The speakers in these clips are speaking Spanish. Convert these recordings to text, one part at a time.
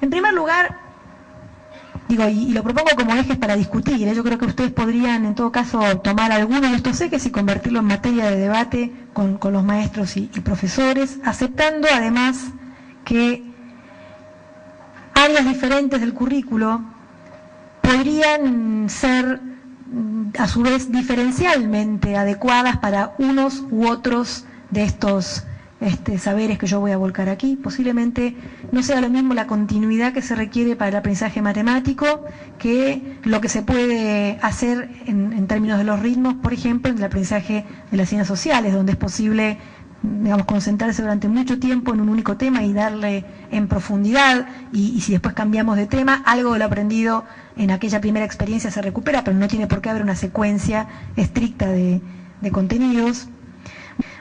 En primer lugar, digo, y lo propongo como ejes para discutir, yo creo que ustedes podrían en todo caso tomar alguno de estos ejes y convertirlo en materia de debate con los maestros y profesores, aceptando además que áreas diferentes del currículo podrían ser a su vez diferencialmente adecuadas para unos u otros de estos saberes que yo voy a volcar aquí. Posiblemente no sea lo mismo la continuidad que se requiere para el aprendizaje matemático que lo que se puede hacer en términos de los ritmos, por ejemplo, en el aprendizaje de las ciencias sociales, donde es posible, digamos, concentrarse durante mucho tiempo en un único tema y darle en profundidad, y si después cambiamos de tema, algo de lo aprendido en aquella primera experiencia se recupera, pero no tiene por qué haber una secuencia estricta de contenidos.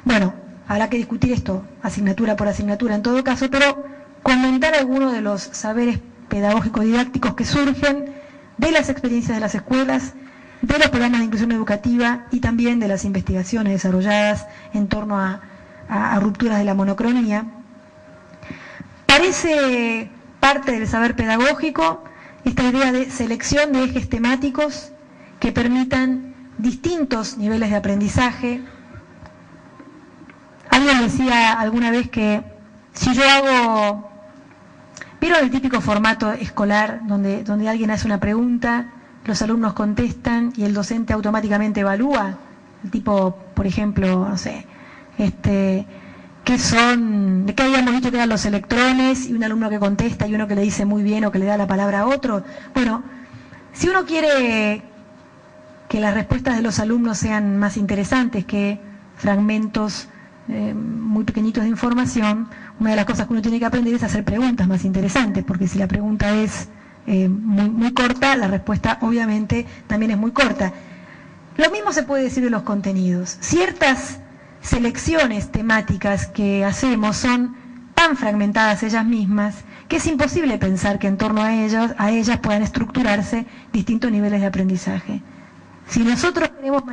Bueno, habrá que discutir esto asignatura por asignatura en todo caso, pero comentar algunos de los saberes pedagógicos didácticos que surgen de las experiencias de las escuelas, de los programas de inclusión educativa y también de las investigaciones desarrolladas en torno a rupturas de la monocronía. Parece parte del saber pedagógico esta idea de selección de ejes temáticos que permitan distintos niveles de aprendizaje. Alguien decía alguna vez que si yo hago, ¿vieron el típico formato escolar donde alguien hace una pregunta, los alumnos contestan y el docente automáticamente evalúa? El tipo, por ejemplo, no sé, ¿qué son? ¿De qué habíamos dicho que eran los electrones? Y un alumno que contesta y uno que le dice muy bien o que le da la palabra a otro. Bueno, si uno quiere que las respuestas de los alumnos sean más interesantes que fragmentos muy pequeñitos de información, una de las cosas que uno tiene que aprender es hacer preguntas más interesantes, porque si la pregunta es muy corta, la respuesta obviamente también es muy corta. Lo mismo se puede decir de los contenidos. Ciertas selecciones temáticas que hacemos son tan fragmentadas ellas mismas que es imposible pensar que en torno a ellas puedan estructurarse distintos niveles de aprendizaje. Si nosotros queremos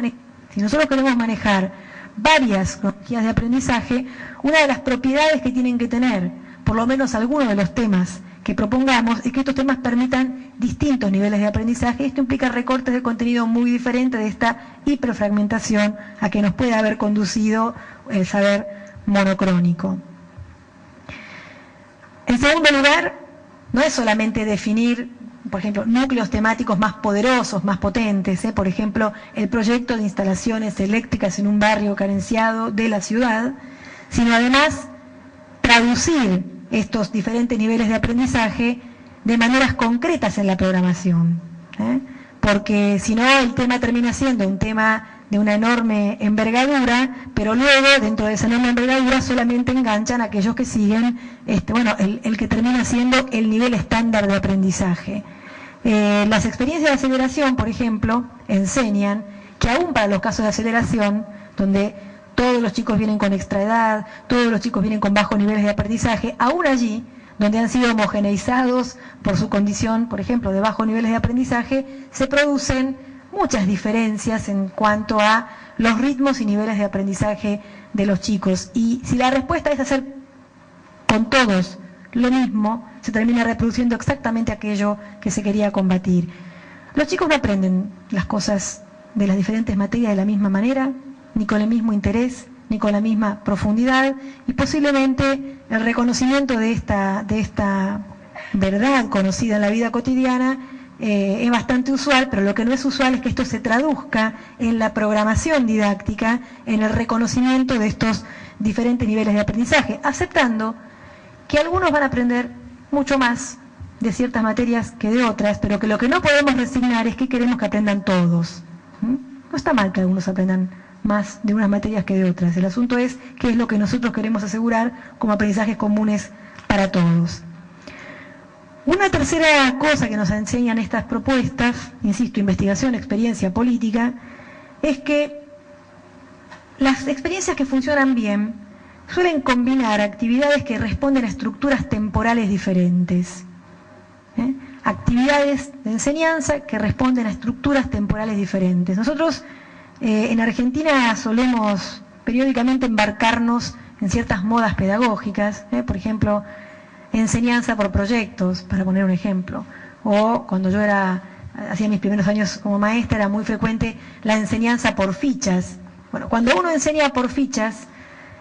manejar varias cronologías de aprendizaje, una de las propiedades que tienen que tener, por lo menos algunos de los temas que propongamos, es que estos temas permitan distintos niveles de aprendizaje. Esto implica recortes de contenido muy diferentes de esta hiperfragmentación a que nos puede haber conducido el saber monocrónico. En segundo lugar, no es solamente definir, por ejemplo, núcleos temáticos más poderosos, más potentes, por ejemplo, el proyecto de instalaciones eléctricas en un barrio carenciado de la ciudad, sino además traducir estos diferentes niveles de aprendizaje de maneras concretas en la programación, porque si no el tema termina siendo un tema de una enorme envergadura, pero luego dentro de esa enorme envergadura solamente enganchan a aquellos que siguen el que termina siendo el nivel estándar de aprendizaje. Las experiencias de aceleración, por ejemplo, enseñan que aún para los casos de aceleración, donde todos los chicos vienen con extraedad, todos los chicos vienen con bajos niveles de aprendizaje, aún allí, donde han sido homogeneizados por su condición, por ejemplo, de bajos niveles de aprendizaje, se producen muchas diferencias en cuanto a los ritmos y niveles de aprendizaje de los chicos. Y si la respuesta es hacer con todos lo mismo, se termina reproduciendo exactamente aquello que se quería combatir. Los chicos no aprenden las cosas de las diferentes materias de la misma manera, ni con el mismo interés, ni con la misma profundidad, y posiblemente el reconocimiento de esta verdad conocida en la vida cotidiana es bastante usual, pero lo que no es usual es que esto se traduzca en la programación didáctica, en el reconocimiento de estos diferentes niveles de aprendizaje, aceptando que algunos van a aprender mucho más de ciertas materias que de otras, pero que lo que no podemos resignar es que queremos que aprendan todos. No está mal que algunos aprendan más de unas materias que de otras. El asunto es qué es lo que nosotros queremos asegurar como aprendizajes comunes para todos. Una tercera cosa que nos enseñan estas propuestas, insisto, investigación, experiencia, política, es que las experiencias que funcionan bien suelen combinar actividades que responden a estructuras temporales diferentes. Actividades de enseñanza que responden a estructuras temporales diferentes. Nosotros en Argentina solemos periódicamente embarcarnos en ciertas modas pedagógicas, por ejemplo, enseñanza por proyectos, para poner un ejemplo. O cuando yo hacía mis primeros años como maestra, era muy frecuente la enseñanza por fichas. Bueno, cuando uno enseña por fichas,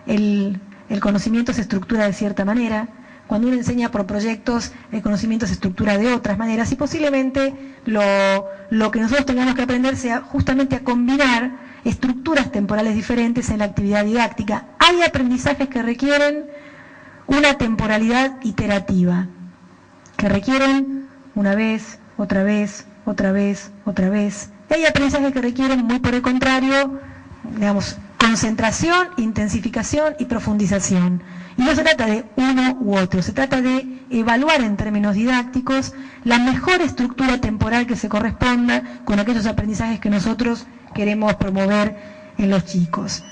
el conocimiento se estructura de cierta manera. Cuando uno enseña por proyectos, el conocimiento se estructura de otras maneras, y posiblemente lo que nosotros tengamos que aprender sea justamente a combinar estructuras temporales diferentes en la actividad didáctica. Hay aprendizajes que requieren una temporalidad iterativa, que requieren una vez, otra vez, otra vez, otra vez. Y hay aprendizajes que requieren, muy por el contrario, digamos, concentración, intensificación y profundización. Y no se trata de uno u otro, se trata de evaluar en términos didácticos la mejor estructura temporal que se corresponda con aquellos aprendizajes que nosotros queremos promover en los chicos.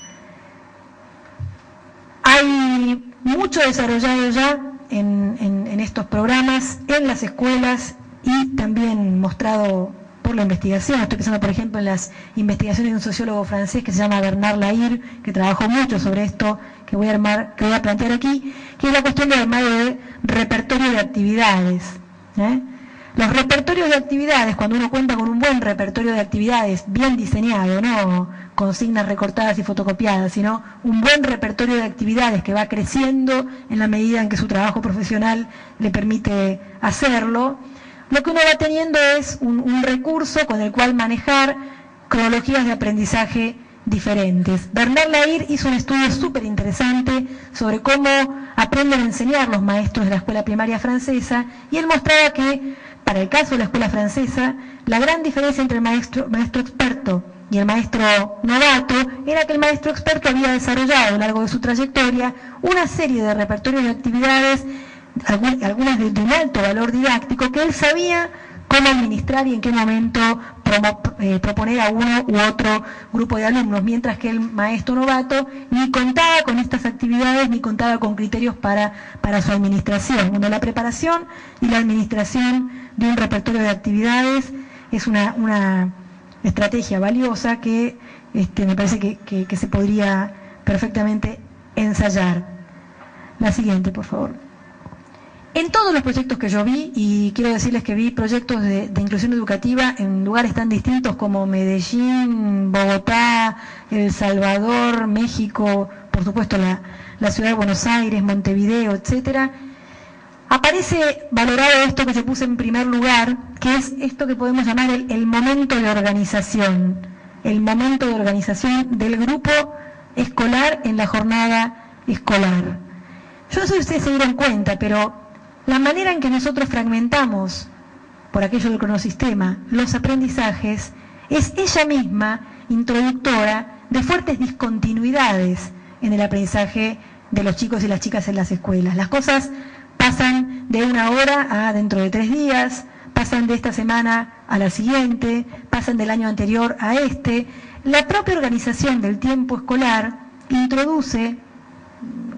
Hay mucho desarrollado ya en estos programas, en las escuelas, y también mostrado por la investigación. Estoy pensando, por ejemplo, en las investigaciones de un sociólogo francés que se llama Bernard Lahire, que trabajó mucho sobre esto, que voy a plantear aquí, que es la cuestión del armado de repertorio de actividades. Los repertorios de actividades, cuando uno cuenta con un buen repertorio de actividades, bien diseñado, no consignas recortadas y fotocopiadas, sino un buen repertorio de actividades que va creciendo en la medida en que su trabajo profesional le permite hacerlo, lo que uno va teniendo es un recurso con el cual manejar cronologías de aprendizaje diferentes. Bernard Lahire hizo un estudio súper interesante sobre cómo aprenden a enseñar los maestros de la escuela primaria francesa, y él mostraba que, para el caso de la escuela francesa, la gran diferencia entre el maestro experto y el maestro novato era que el maestro experto había desarrollado a lo largo de su trayectoria una serie de repertorios de actividades, algunas de un alto valor didáctico, que él sabía cómo administrar y en qué momento proponer a uno u otro grupo de alumnos, mientras que el maestro novato ni contaba con estas actividades ni contaba con criterios para su administración. Bueno, la preparación y la administración de un repertorio de actividades es una estrategia valiosa que me parece que se podría perfectamente ensayar. La siguiente, por favor. En todos los proyectos que yo vi, y quiero decirles que vi proyectos de inclusión educativa en lugares tan distintos como Medellín, Bogotá, El Salvador, México, por supuesto la ciudad de Buenos Aires, Montevideo, etcétera, aparece valorado esto que se puso en primer lugar, que es esto que podemos llamar el momento de organización, el momento de organización del grupo escolar en la jornada escolar. Yo no sé si ustedes se dieron cuenta, pero la manera en que nosotros fragmentamos, por aquello del cronosistema, los aprendizajes, es ella misma introductora de fuertes discontinuidades en el aprendizaje de los chicos y las chicas en las escuelas. Las cosas pasan de una hora a dentro de 3 días, pasan de esta semana a la siguiente, pasan del año anterior a este. La propia organización del tiempo escolar introduce,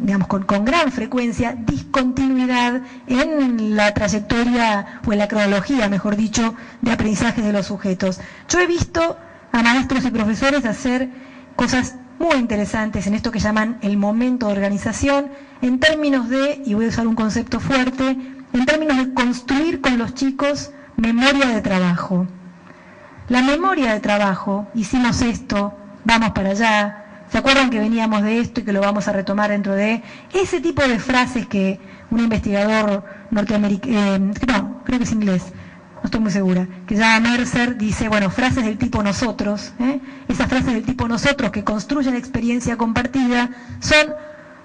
digamos, con gran frecuencia, discontinuidad en la trayectoria, o en la cronología, mejor dicho, de aprendizaje de los sujetos. Yo he visto a maestros y profesores hacer cosas muy interesantes en esto que llaman el momento de organización, en términos de, y voy a usar un concepto fuerte, en términos de construir con los chicos memoria de trabajo. La memoria de trabajo, hicimos esto, vamos para allá. ¿Se acuerdan que veníamos de esto y que lo vamos a retomar dentro de ese tipo de frases que un investigador norteamericano, no, creo que es inglés, no estoy muy segura, que se llama Mercer, dice, bueno, frases del tipo nosotros, esas frases del tipo nosotros que construyen experiencia compartida son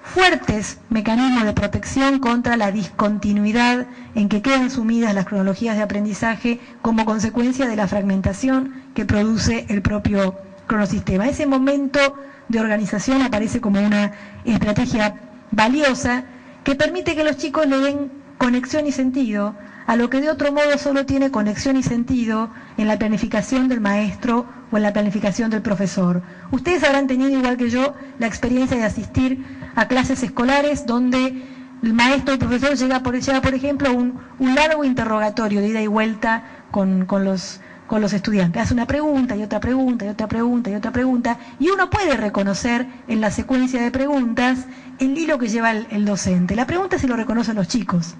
fuertes mecanismos de protección contra la discontinuidad en que quedan sumidas las cronologías de aprendizaje como consecuencia de la fragmentación que produce el propio cronosistema. Ese momento de organización aparece como una estrategia valiosa que permite que los chicos le den conexión y sentido a lo que de otro modo solo tiene conexión y sentido en la planificación del maestro o en la planificación del profesor. Ustedes habrán tenido, igual que yo, la experiencia de asistir a clases escolares donde el maestro o el profesor lleva por ejemplo, un largo interrogatorio de ida y vuelta con los estudiantes. Hace una pregunta y otra pregunta y otra pregunta y otra pregunta, y uno puede reconocer en la secuencia de preguntas el hilo que lleva el docente. La pregunta se lo reconocen los chicos.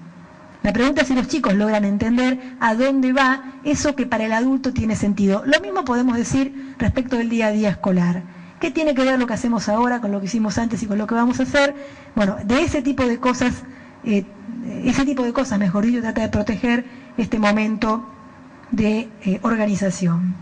La pregunta es si los chicos logran entender a dónde va eso que para el adulto tiene sentido. Lo mismo podemos decir respecto del día a día escolar. ¿Qué tiene que ver lo que hacemos ahora con lo que hicimos antes y con lo que vamos a hacer? Bueno, de ese tipo de cosas, mejor dicho, trata de proteger este momento de organización.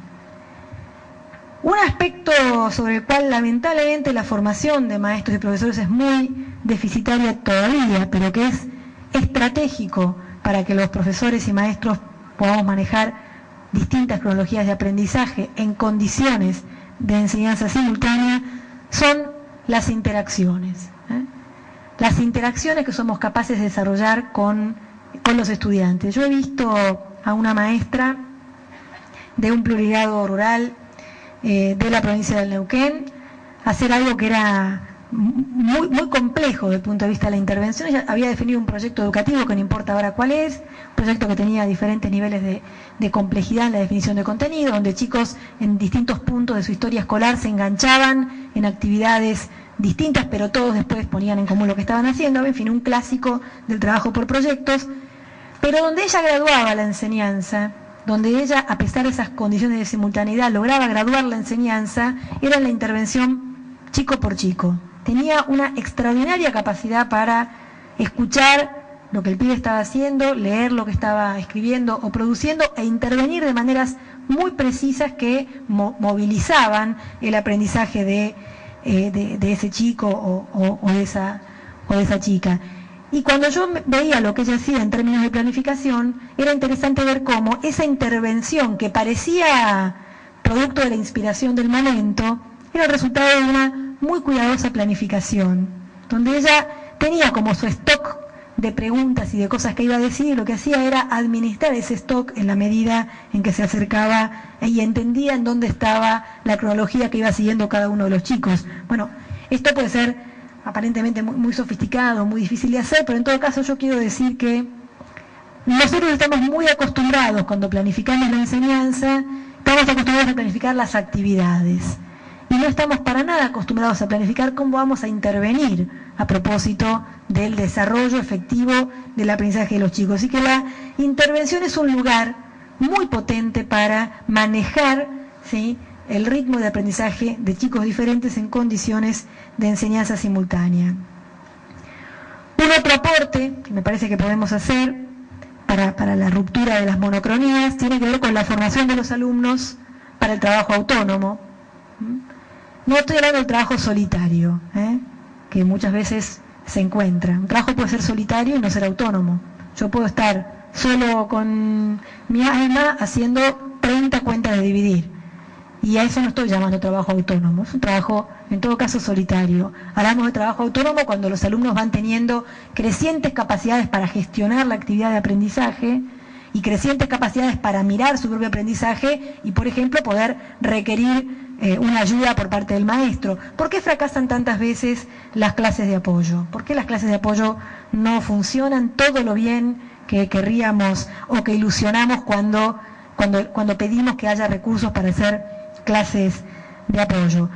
Un aspecto sobre el cual lamentablemente la formación de maestros y profesores es muy deficitaria todavía, pero que es estratégico para que los profesores y maestros podamos manejar distintas cronologías de aprendizaje en condiciones de enseñanza simultánea, son las interacciones. Las interacciones que somos capaces de desarrollar con los estudiantes. Yo he visto a una maestra de un plurigrado rural de la provincia del Neuquén hacer algo que era muy complejo desde el punto de vista de la intervención. Ella había definido un proyecto educativo que no importa ahora cuál es, un proyecto que tenía diferentes niveles de complejidad en la definición de contenido, donde chicos en distintos puntos de su historia escolar se enganchaban en actividades distintas, pero todos después ponían en común lo que estaban haciendo, en fin, un clásico del trabajo por proyectos, pero donde ella graduaba la enseñanza, donde ella, a pesar de esas condiciones de simultaneidad, lograba graduar la enseñanza, era en la intervención chico por chico. Tenía una extraordinaria capacidad para escuchar lo que el pibe estaba haciendo, leer lo que estaba escribiendo o produciendo e intervenir de maneras muy precisas que movilizaban el aprendizaje de ese chico o de esa chica. Y cuando yo veía lo que ella hacía en términos de planificación, era interesante ver cómo esa intervención que parecía producto de la inspiración del momento, era el resultado de una muy cuidadosa planificación, donde ella tenía como su stock de preguntas y de cosas que iba a decir, y lo que hacía era administrar ese stock en la medida en que se acercaba y entendía en dónde estaba la cronología que iba siguiendo cada uno de los chicos. Bueno, esto puede ser aparentemente muy sofisticado, muy difícil de hacer, pero en todo caso yo quiero decir que nosotros estamos muy acostumbrados, cuando planificamos la enseñanza, estamos acostumbrados a planificar las actividades. Y no estamos para nada acostumbrados a planificar cómo vamos a intervenir a propósito del desarrollo efectivo del aprendizaje de los chicos. Así que la intervención es un lugar muy potente para manejar, ¿sí?, el ritmo de aprendizaje de chicos diferentes en condiciones de enseñanza simultánea. Un otro aporte que me parece que podemos hacer para la ruptura de las monocronías tiene que ver con la formación de los alumnos para el trabajo autónomo. No estoy hablando del trabajo solitario, que muchas veces se encuentra. Un trabajo puede ser solitario y no ser autónomo. Yo puedo estar solo con mi alma haciendo 30 cuentas de dividir. Y a eso no estoy llamando trabajo autónomo, es un trabajo, en todo caso, solitario. Hablamos de trabajo autónomo cuando los alumnos van teniendo crecientes capacidades para gestionar la actividad de aprendizaje y crecientes capacidades para mirar su propio aprendizaje y, por ejemplo, poder requerir una ayuda por parte del maestro. ¿Por qué fracasan tantas veces las clases de apoyo? ¿Por qué las clases de apoyo no funcionan todo lo bien que querríamos o que ilusionamos cuando pedimos que haya recursos para hacer clases de apoyo?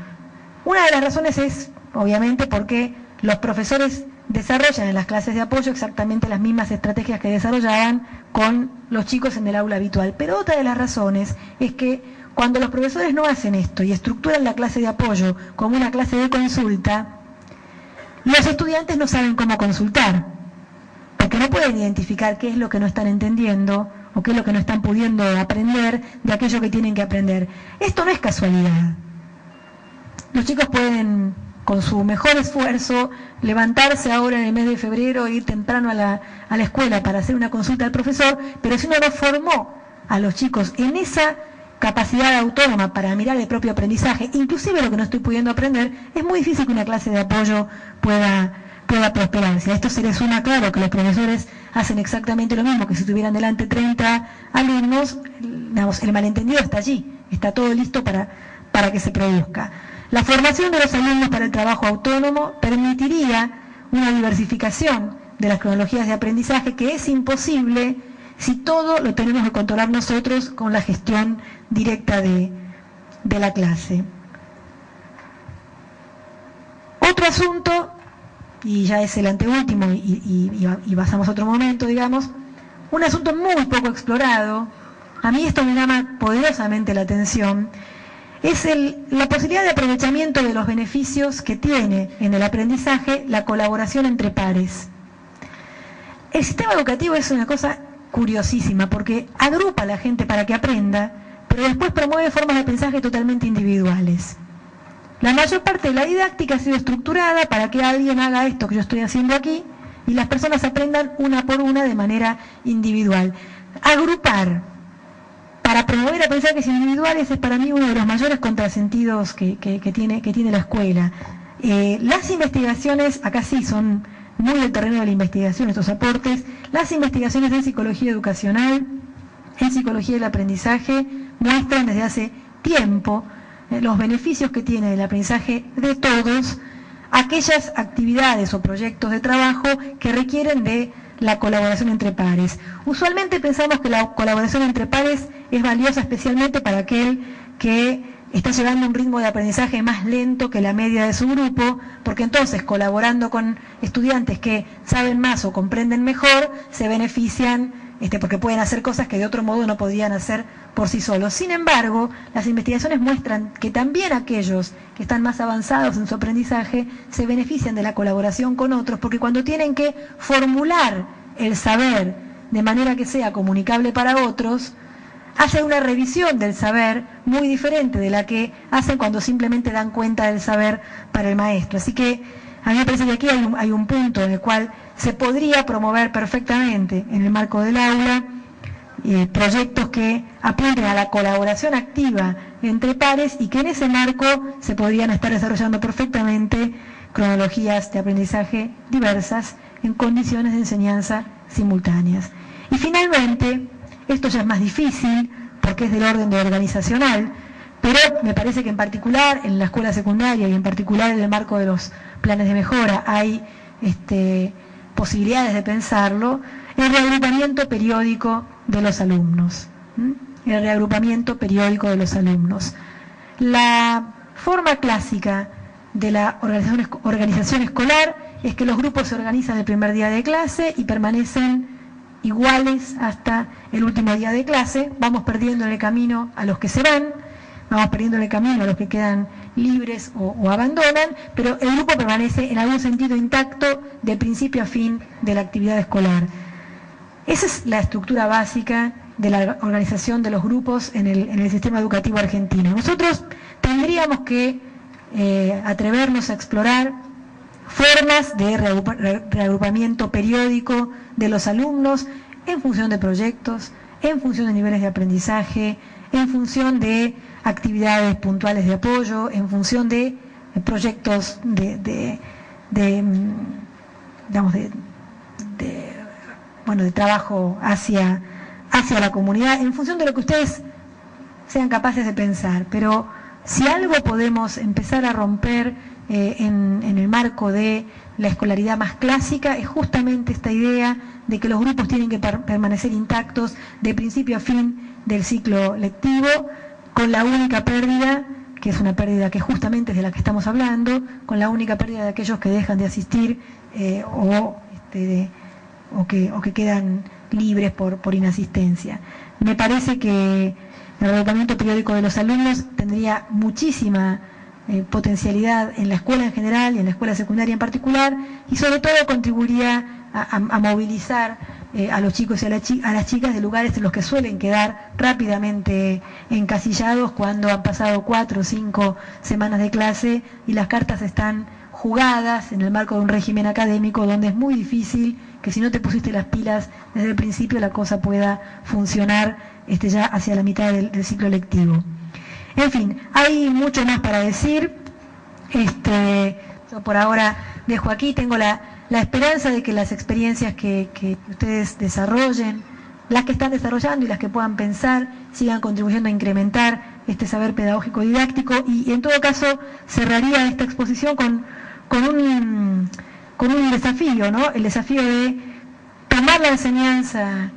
Una de las razones es, obviamente, porque los profesores desarrollan en las clases de apoyo exactamente las mismas estrategias que desarrollaban con los chicos en el aula habitual. Pero otra de las razones es que cuando los profesores no hacen esto y estructuran la clase de apoyo como una clase de consulta, los estudiantes no saben cómo consultar, porque no pueden identificar qué es lo que no están entendiendo o qué es lo que no están pudiendo aprender de aquello que tienen que aprender. Esto no es casualidad. Los chicos pueden, con su mejor esfuerzo, levantarse ahora en el mes de febrero e ir temprano a la escuela para hacer una consulta al profesor, pero si uno no formó a los chicos en esa capacidad autónoma para mirar el propio aprendizaje, inclusive lo que no estoy pudiendo aprender, es muy difícil que una clase de apoyo pueda prosperar. Si a esto se le suma, claro, que los profesores hacen exactamente lo mismo, que si tuvieran delante 30 alumnos, digamos, el malentendido está allí, está todo listo para que se produzca. La formación de los alumnos para el trabajo autónomo permitiría una diversificación de las cronologías de aprendizaje que es imposible si todo lo tenemos que controlar nosotros con la gestión directa de la clase. Otro asunto, y ya es el anteúltimo y pasamos a otro momento, digamos, Un asunto muy poco explorado, a mí esto me llama poderosamente la atención, es la posibilidad de aprovechamiento de los beneficios que tiene en el aprendizaje la colaboración entre pares. El sistema educativo es una cosa curiosísima porque agrupa a la gente para que aprenda, pero después promueve formas de aprendizaje totalmente individuales. La mayor parte de la didáctica ha sido estructurada para que alguien haga esto que yo estoy haciendo aquí y las personas aprendan una por una de manera individual. Agrupar para promover aprendizajes individuales es para mí uno de los mayores contrasentidos que tiene la escuela. Las investigaciones, acá sí son muy del terreno de la investigación estos aportes, las investigaciones en psicología educacional, en psicología del aprendizaje, muestran desde hace tiempo los beneficios que tiene el aprendizaje de todos, aquellas actividades o proyectos de trabajo que requieren de la colaboración entre pares. Usualmente pensamos que la colaboración entre pares es valiosa especialmente para aquel que está llevando un ritmo de aprendizaje más lento que la media de su grupo, porque entonces colaborando con estudiantes que saben más o comprenden mejor, se benefician porque pueden hacer cosas que de otro modo no podrían hacer por sí solos. Sin embargo, las investigaciones muestran que también aquellos que están más avanzados en su aprendizaje se benefician de la colaboración con otros, porque cuando tienen que formular el saber de manera que sea comunicable para otros, hacen una revisión del saber muy diferente de la que hacen cuando simplemente dan cuenta del saber para el maestro. Así que a mí me parece que aquí hay un punto en el cual se podría promover perfectamente en el marco del aula proyectos que apunten a la colaboración activa entre pares y que en ese marco se podrían estar desarrollando perfectamente cronologías de aprendizaje diversas en condiciones de enseñanza simultáneas. Y finalmente, esto ya es más difícil porque es del orden de organizacional, pero me parece que en particular en la escuela secundaria y en particular en el marco de los planes de mejora hay posibilidades de pensarlo, el reagrupamiento periódico de los alumnos. El reagrupamiento periódico de los alumnos. La forma clásica de la organización escolar es que los grupos se organizan el primer día de clase y permanecen iguales hasta el último día de clase. Vamos perdiendo en el camino a los que se van, vamos perdiendo en el camino a los que quedan libres o abandonan, pero el grupo permanece en algún sentido intacto de principio a fin de la actividad escolar. Esa es la estructura básica de la organización de los grupos en el sistema educativo argentino. Nosotros tendríamos que atrevernos a explorar formas de reagrupamiento periódico de los alumnos en función de proyectos, en función de niveles de aprendizaje, en función de actividades puntuales de apoyo, en función de proyectos de trabajo hacia la comunidad, en función de lo que ustedes sean capaces de pensar. Pero si algo podemos empezar a romper en el marco de la escolaridad más clásica, es justamente esta idea de que los grupos tienen que permanecer intactos de principio a fin del ciclo lectivo, con la única pérdida, que es una pérdida que justamente es de la que estamos hablando, con la única pérdida de aquellos que dejan de asistir o que quedan libres por inasistencia. Me parece que el reagrupamiento periódico de los alumnos tendría muchísima potencialidad en la escuela en general y en la escuela secundaria en particular, y sobre todo contribuiría a movilizar a los chicos y a las chicas de lugares en los que suelen quedar rápidamente encasillados cuando han pasado 4 o 5 semanas de clase y las cartas están jugadas en el marco de un régimen académico donde es muy difícil que si no te pusiste las pilas desde el principio la cosa pueda funcionar ya hacia la mitad del ciclo lectivo. En fin, hay mucho más para decir. Yo por ahora dejo aquí, tengo la esperanza de que las experiencias que ustedes desarrollen, las que están desarrollando y las que puedan pensar, sigan contribuyendo a incrementar este saber pedagógico didáctico, y en todo caso cerraría esta exposición con un desafío, ¿no? El desafío de tomar la enseñanza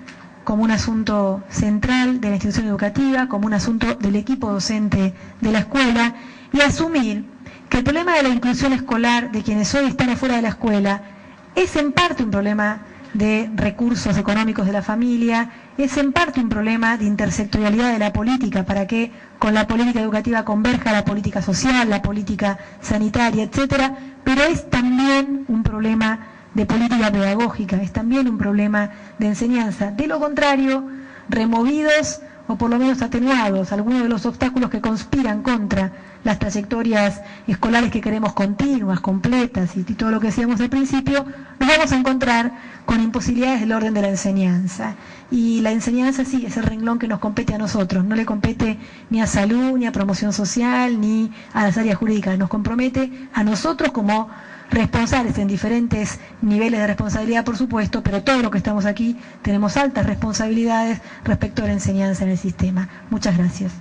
como un asunto central de la institución educativa, como un asunto del equipo docente de la escuela, y asumir que el problema de la inclusión escolar de quienes hoy están afuera de la escuela es en parte un problema de recursos económicos de la familia, es en parte un problema de intersectorialidad de la política, para que con la política educativa converja la política social, la política sanitaria, etcétera, pero es también un problema de política pedagógica, es también un problema de enseñanza. De lo contrario, removidos o por lo menos atenuados algunos de los obstáculos que conspiran contra las trayectorias escolares que queremos continuas, completas y todo lo que decíamos al principio, nos vamos a encontrar con imposibilidades del orden de la enseñanza. Y la enseñanza sí es el renglón que nos compete a nosotros, no le compete ni a salud, ni a promoción social, ni a las áreas jurídicas, nos compromete a nosotros como responsables en diferentes niveles de responsabilidad, por supuesto, pero todos los que estamos aquí tenemos altas responsabilidades respecto a la enseñanza en el sistema. Muchas gracias.